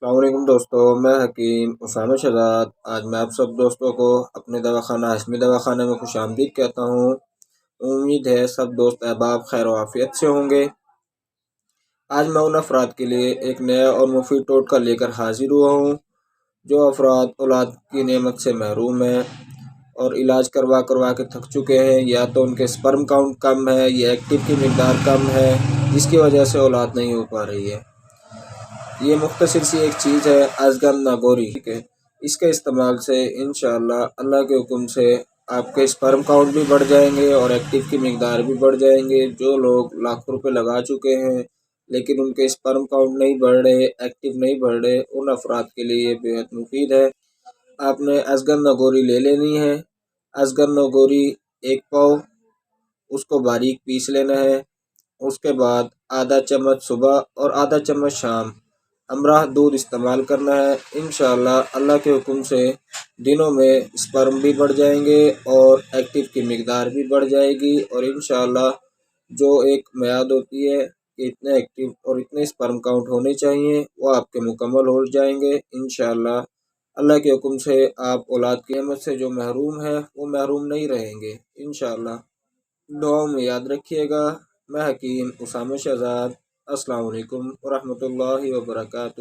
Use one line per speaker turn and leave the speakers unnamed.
السلام علیکم دوستو، میں حکیم اسامہ شہزاد۔ آج میں آپ سب دوستوں کو اپنے دواخانہ ہاشمی دواخانہ میں خوش آمدید کہتا ہوں۔ امید ہے سب دوست احباب خیر و عافیت سے ہوں گے۔ آج میں ان افراد کے لیے ایک نیا اور مفید ٹوٹکا لے کر حاضر ہوا ہوں جو افراد اولاد کی نعمت سے محروم ہیں اور علاج کروا کے تھک چکے ہیں، یا تو ان کے سپرم کاؤنٹ کم ہے یا ایکٹیو کی مقدار کم ہے، جس کی وجہ سے اولاد نہیں ہو پا رہی ہے۔ یہ مختصر سی ایک چیز ہے ازگن ناگوری کے، اس کے استعمال سے انشاءاللہ اللہ کے حکم سے آپ کے سپرم کاؤنٹ بھی بڑھ جائیں گے اور ایکٹیو کی مقدار بھی بڑھ جائیں گے۔ جو لوگ لاکھوں روپے لگا چکے ہیں لیکن ان کے سپرم کاؤنٹ نہیں بڑھ رہے، ایکٹیو نہیں بڑھ رہے، ان افراد کے لیے یہ بےحد مفید ہے۔ آپ نے ازگن ناگوری لے لینی ہے۔ ازگن ناگوری 1 پاؤ، اس کو باریک پیس لینا ہے۔ اس کے بعد آدھا چمچ صبح اور آدھا چمچ شام ہمراہ دودھ استعمال کرنا ہے۔ انشاءاللہ اللہ کے حکم سے دنوں میں سپرم بھی بڑھ جائیں گے اور ایکٹیو کی مقدار بھی بڑھ جائے گی، اور انشاءاللہ جو ایک میعاد ہوتی ہے کہ اتنے ایکٹیو اور اتنے سپرم کاؤنٹ ہونے چاہیے وہ آپ کے مکمل ہو جائیں گے۔ انشاءاللہ اللہ کے حکم سے آپ اولاد کی نعمت سے جو محروم ہیں وہ محروم نہیں رہیں گے انشاءاللہ۔ دعاؤں میں یاد رکھیے گا۔ میں حکیم اسامہ شہزاد۔ السلام علیکم ورحمۃ اللہ وبرکاتہ۔